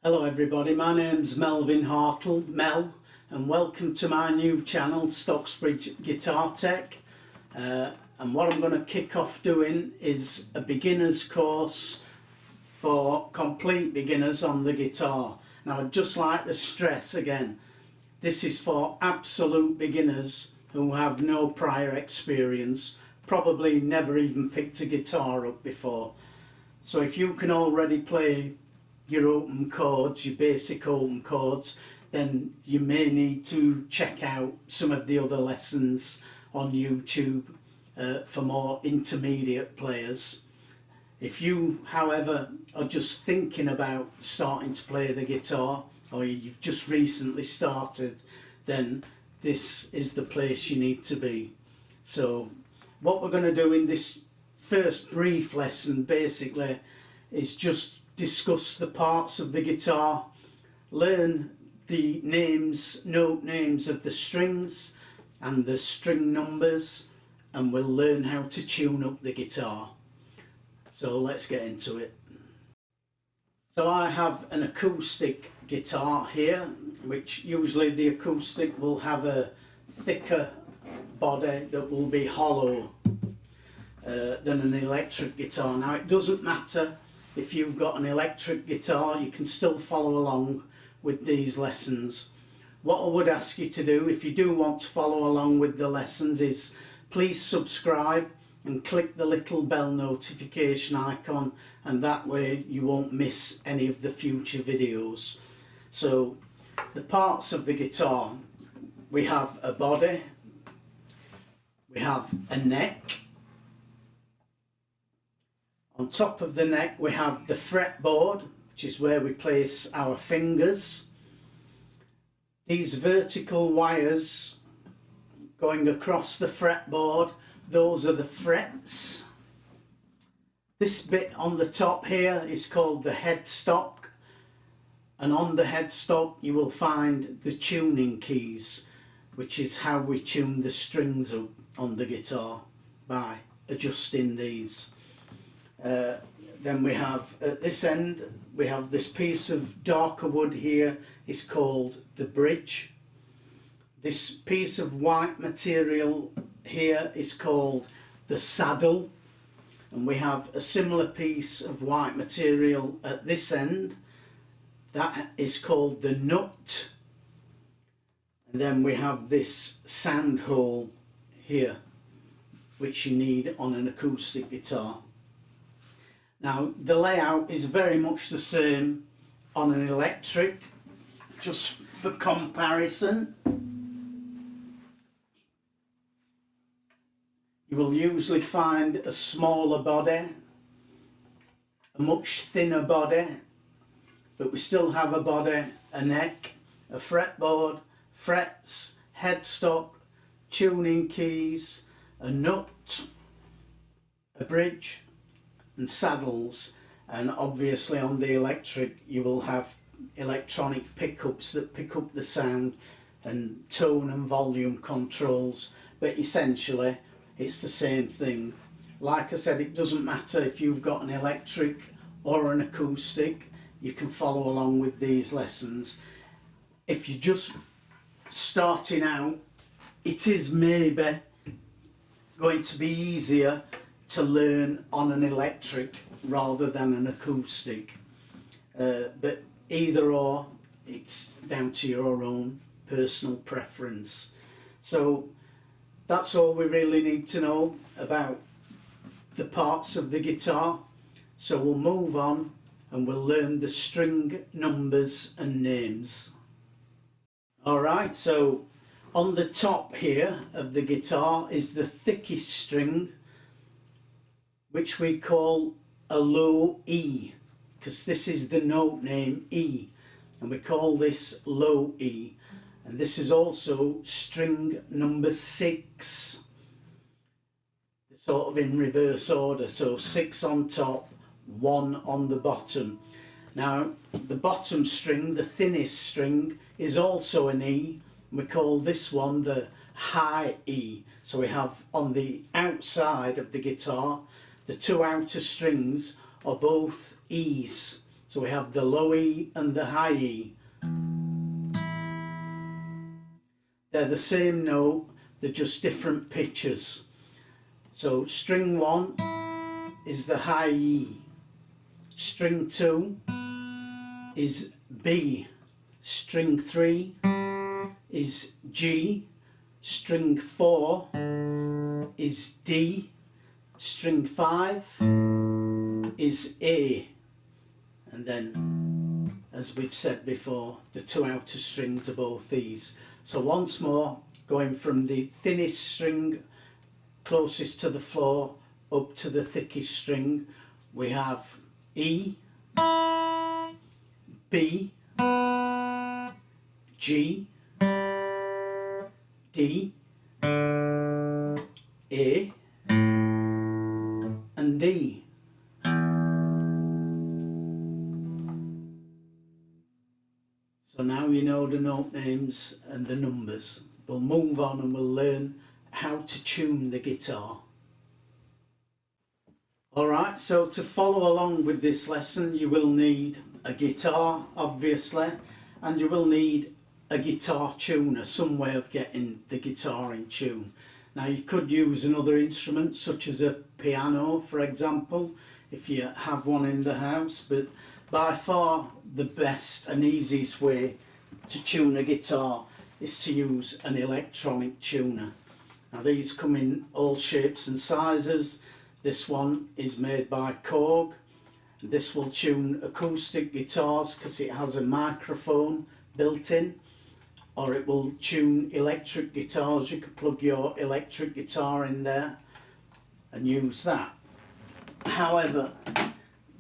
Hello everybody, my name's Melvyn Hartle, Mel, and welcome to my new channel, Stocksbridge Guitar Tech. And what I'm going to kick off doing is a beginner's course for complete beginners on the guitar. Now I'd just like to stress again, this is for absolute beginners who have no prior experience, probably never even picked a guitar up before. So if you can already play your open chords, your basic open chords, then you may need to check out some of the other lessons on YouTube for more intermediate players. If you, however, are just thinking about starting to play the guitar, or you've just recently started, then this is the place you need to be. So what we're going to do in this first brief lesson basically is just discuss the parts of the guitar, learn the note names of the strings and the string numbers, and we'll learn how to tune up the guitar. So let's get into it. So I have an acoustic guitar here, which usually the acoustic will have a thicker body that will be hollow than an electric guitar. Now it doesn't matter if you've got an electric guitar, you can still follow along with these lessons. What I would ask you to do, if you do want to follow along with the lessons, is please subscribe and click the little bell notification icon, and that way you won't miss any of the future videos. So the parts of the guitar, we have a body, we have a neck. On top of the neck we have the fretboard, which is where we place our fingers. These vertical wires going across the fretboard, those are the frets. This bit on the top here is called the headstock, and on the headstock you will find the tuning keys, which is how we tune the strings up on the guitar, by adjusting these. Then we have at this end we have this piece of darker wood here, is called the bridge. This piece of white material here is called the saddle, and we have a similar piece of white material at this end, that is called the nut. And then we have this sound hole here, which you need on an acoustic guitar. Now the layout is very much the same on an electric, just for comparison. You will usually find a smaller body, a much thinner body, but we still have a body, a neck, a fretboard, frets, headstock, tuning keys, a nut, a bridge and saddles. And obviously on the electric you will have electronic pickups that pick up the sound, and tone and volume controls, but essentially it's the same thing. Like I said, it doesn't matter if you've got an electric or an acoustic, you can follow along with these lessons. If you're just starting out, it is maybe going to be easier to learn on an electric rather than an acoustic, but either or, it's down to your own personal preference. So that's all we really need to know about the parts of the guitar. So we'll move on and we'll learn the string numbers and names. Alright, so on the top here of the guitar is the thickest string, which we call a low E, because this is the note name E, and we call this low E. And this is also string number 6, sort of in reverse order, so 6 on top, 1 on the bottom. Now the bottom string, the thinnest string, is also an E, and we call this one the high E. So we have on the outside of the guitar, the two outer strings are both E's, So we have the low E and the high E. They're the same note, they're just different pitches. So string 1 is the high E, string 2 is B, string 3 is G, string 4 is D, string 5 is A, and then, as we've said before, the 2 outer strings are both these. So once more, going from the thinnest string closest to the floor up to the thickest string, we have E, B, G, D, A and D. So now you know the note names and the numbers. We'll move on and we'll learn how to tune the guitar. Alright, so to follow along with this lesson you will need a guitar, obviously, and you will need a guitar tuner, some way of getting the guitar in tune. Now you could use another instrument such as a piano, for example, if you have one in the house, but by far the best and easiest way to tune a guitar is to use an electronic tuner. Now these come in all shapes and sizes. This one is made by Korg. This will tune acoustic guitars because it has a microphone built in, or it will tune electric guitars. You can plug your electric guitar in there and use that. However,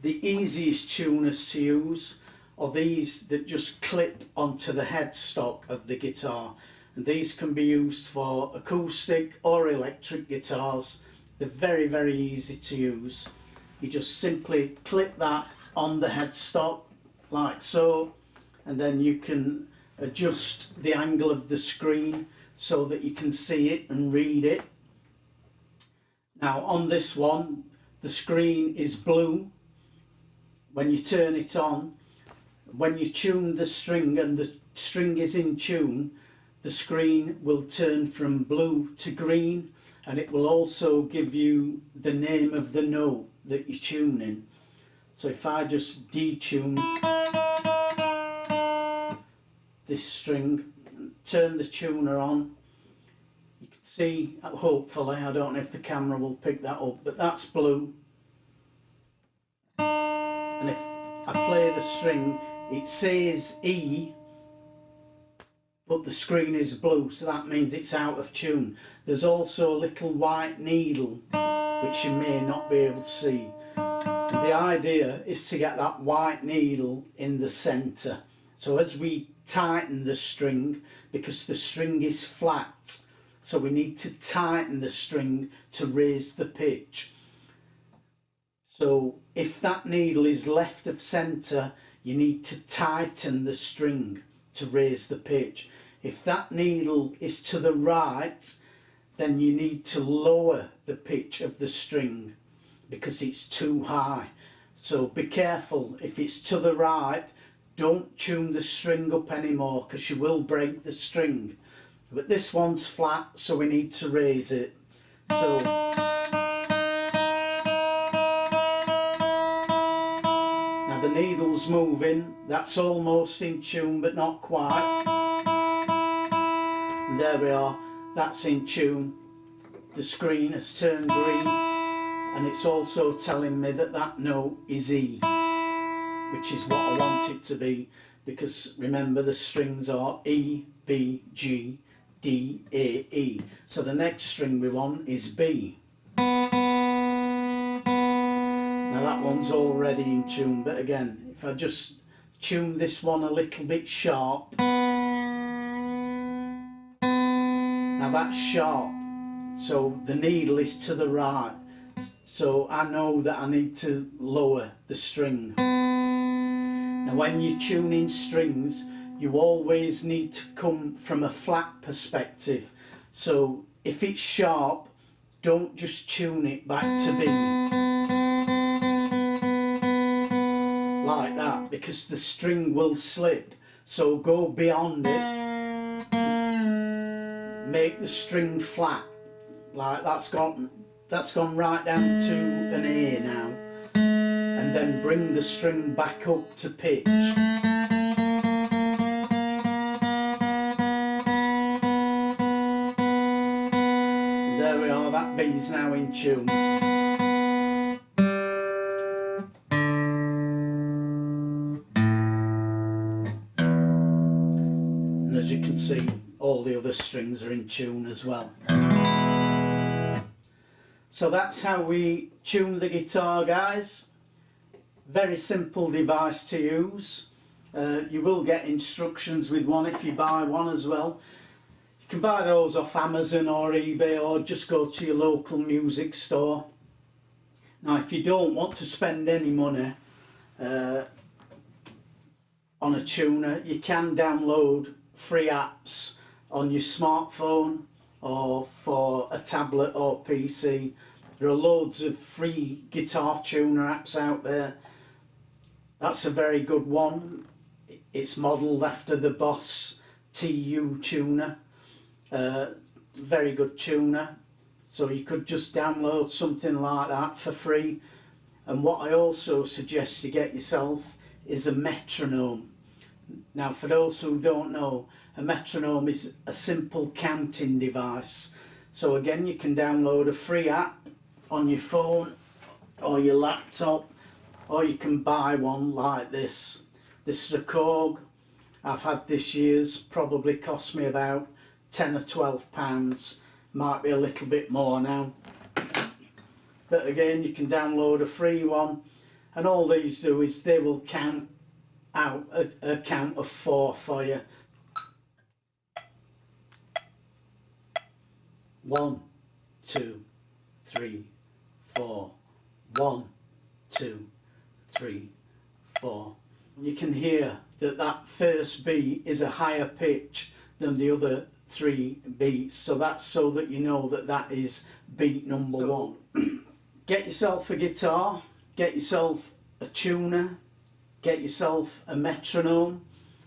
the easiest tuners to use are these that just clip onto the headstock of the guitar, and these can be used for acoustic or electric guitars. They're very, very easy to use. You just simply clip that on the headstock like so, and then you can adjust the angle of the screen so that you can see it and read it. Now on this one the screen is blue. When you turn it on, when you tune the string and the string is in tune, the screen will turn from blue to green, and it will also give you the name of the note that you're tuning. So if I just detune this string, turn the tuner on, you can see, hopefully, I don't know if the camera will pick that up, but that's blue. And if I play the string, it says E, but the screen is blue, so that means it's out of tune. There's also a little white needle which you may not be able to see. And the idea is to get that white needle in the centre. So as we tighten the string, because the string is flat, so we need to tighten the string to raise the pitch. So if that needle is left of centre, you need to tighten the string to raise the pitch. If that needle is to the right, then you need to lower the pitch of the string because it's too high. So be careful, if it's to the right, don't tune the string up anymore because you will break the string. But this one's flat, so we need to raise it. So now the needle's moving, that's almost in tune but not quite. And there we are, that's in tune. The screen has turned green, and it's also telling me that that note is E, which is what I want it to be, because remember the strings are E, B, G, D, A, E. So the next string we want is B. Now that one's already in tune, but again, if I just tune this one a little bit sharp, now that's sharp, so the needle is to the right, so I know that I need to lower the string. Now when you're tuning strings, you always need to come from a flat perspective, so if it's sharp, don't just tune it back to B like that. because the string will slip, so go beyond it, make the string flat, like that's gone right down to an A now, and then bring the string back up to pitch. And there we are, that B's now in tune. And as you can see, all the other strings are in tune as well. So that's how we tune the guitar, guys. Very simple device to use. You will get instructions with one if you buy one as well. You can buy those off Amazon or eBay, or just go to your local music store. Now if you don't want to spend any money on a tuner, you can download free apps on your smartphone or for a tablet or PC. There are loads of free guitar tuner apps out there. That's a very good one. It's modelled after the Boss TU tuner. Very good tuner. So you could just download something like that for free. And what I also suggest you get yourself is a metronome. Now for those who don't know, a metronome is a simple counting device. So again, you can download a free app on your phone or your laptop, or you can buy one like this. This is a Korg. I've had this year's, probably cost me about £10 or £12. Might be a little bit more now. But again, you can download a free one, and all these do is they will count out a count of 4 for you. 1, 2, 3, 4. 1, 2, 3, 4. You can hear that that first beat is a higher pitch than the other 3 beats, so that's so that you know that that is beat number 1. Get yourself a guitar, get yourself a tuner, get yourself a metronome.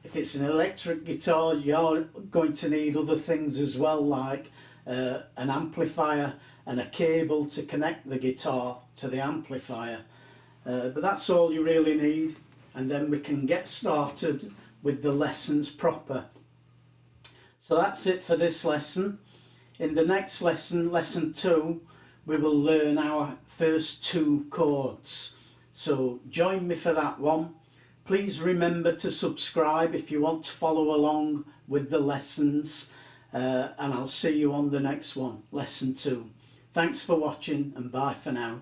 If it's an electric guitar, you're going to need other things as well, like an amplifier and a cable to connect the guitar to the amplifier. But that's all you really need, and then we can get started with the lessons proper. So that's it for this lesson. In the next lesson, lesson 2, we will learn our first 2 chords. So join me for that one. Please remember to subscribe if you want to follow along with the lessons, and I'll see you on the next one, lesson 2. Thanks for watching, and bye for now.